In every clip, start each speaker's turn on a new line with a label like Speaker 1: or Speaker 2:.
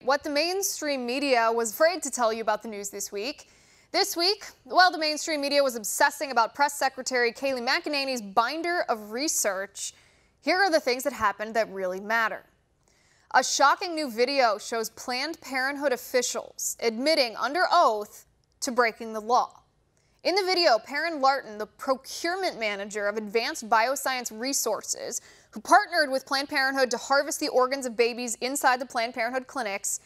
Speaker 1: What the mainstream media was afraid to tell you about the news this week. Well, the mainstream media was obsessing about Press Secretary Kayleigh McEnany's binder of research. Here are the things that happened that really matter. A shocking new video shows Planned Parenthood officials admitting under oath to breaking the law. In the video, Perrin Larton, the procurement manager of Advanced Bioscience Resources, who partnered with Planned Parenthood to harvest the organs of babies inside the Planned Parenthood clinics,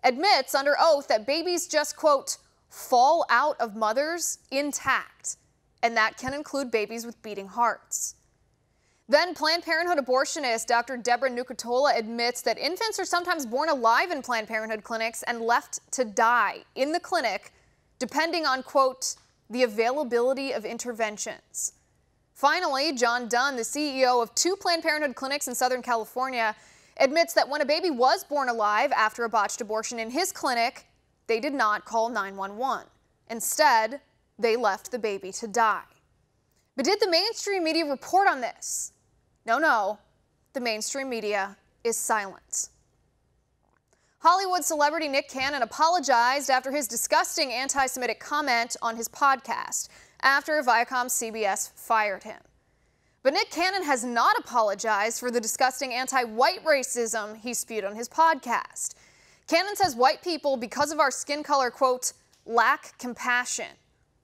Speaker 1: admits under oath that babies just, quote, fall out of mothers intact, and that can include babies with beating hearts. Then Planned Parenthood abortionist Dr. Deborah Nucatola admits that infants are sometimes born alive in Planned Parenthood clinics and left to die in the clinic, depending on, quote, the availability of interventions. Finally, John Dunn, the CEO of 2 Planned Parenthood clinics in Southern California, admits that when a baby was born alive after a botched abortion in his clinic, they did not call 911. Instead, they left the baby to die. But did the mainstream media report on this? No, the mainstream media is silent. Hollywood celebrity Nick Cannon apologized after his disgusting anti-Semitic comment on his podcast after Viacom CBS fired him. But Nick Cannon has not apologized for the disgusting anti-white racism he spewed on his podcast. Cannon says white people, because of our skin color, quote, lack compassion.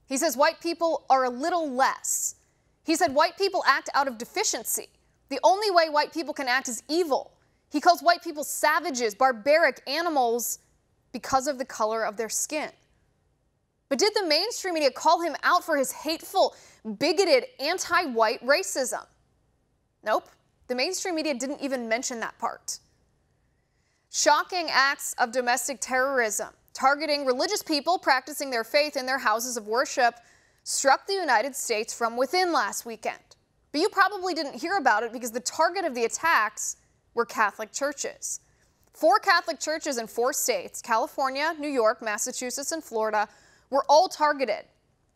Speaker 1: He says white people are a little less. He said white people act out of deficiency. The only way white people can act is evil. He calls white people savages, barbaric animals because of the color of their skin. But did the mainstream media call him out for his hateful, bigoted, anti-white racism? Nope, the mainstream media didn't even mention that part. Shocking acts of domestic terrorism targeting religious people practicing their faith in their houses of worship struck the United States from within last weekend. But you probably didn't hear about it because the target of the attacks were Catholic churches. 4 Catholic churches in 4 states, California, New York, Massachusetts, and Florida, were all targeted.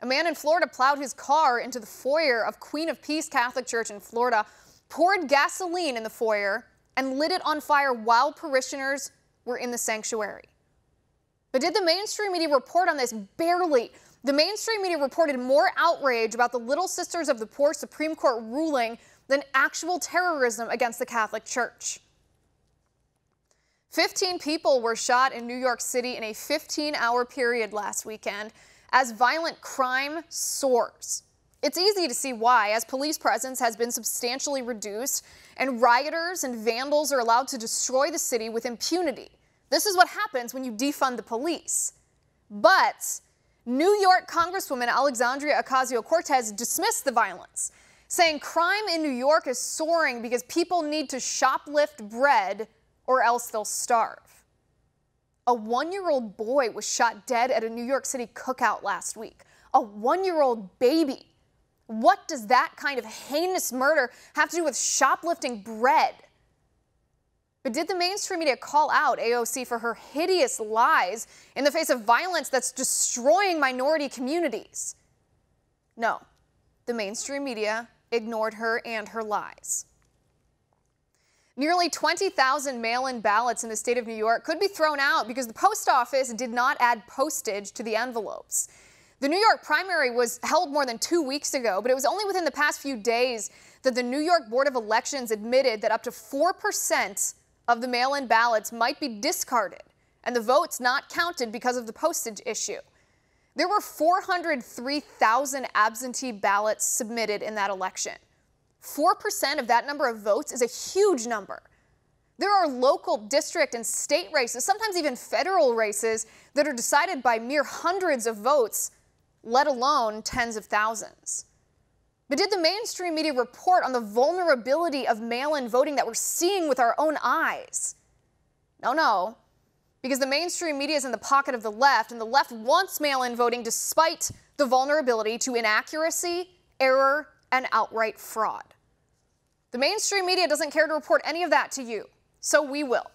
Speaker 1: A man in Florida plowed his car into the foyer of Queen of Peace Catholic Church in Florida, poured gasoline in the foyer, and lit it on fire while parishioners were in the sanctuary. But did the mainstream media report on this? Barely. The mainstream media reported more outrage about the Little Sisters of the Poor Supreme Court ruling than actual terrorism against the Catholic Church. 15 people were shot in New York City in a 15-hour period last weekend as violent crime soars. It's easy to see why, as police presence has been substantially reduced and rioters and vandals are allowed to destroy the city with impunity. This is what happens when you defund the police. But New York Congresswoman Alexandria Ocasio-Cortez dismissed the violence, saying crime in New York is soaring because people need to shoplift bread or else they'll starve. A 1-year-old boy was shot dead at a New York City cookout last week. A 1-year-old baby. What does that kind of heinous murder have to do with shoplifting bread? But did the mainstream media call out AOC for her hideous lies in the face of violence that's destroying minority communities? No, the mainstream media ignored her and her lies. Nearly 20,000 mail-in ballots in the state of New York could be thrown out because the post office did not add postage to the envelopes. The New York primary was held more than 2 weeks ago, but it was only within the past few days that the New York Board of Elections admitted that up to 4% of the mail-in ballots might be discarded and the votes not counted because of the postage issue. There were 403,000 absentee ballots submitted in that election. 4% of that number of votes is a huge number. There are local, district, and state races, sometimes even federal races, that are decided by mere hundreds of votes, let alone tens of thousands. But did the mainstream media report on the vulnerability of mail-in voting that we're seeing with our own eyes? No, because the mainstream media is in the pocket of the left, and the left wants mail-in voting despite the vulnerability to inaccuracy, error, and outright fraud. The mainstream media doesn't care to report any of that to you, so we will.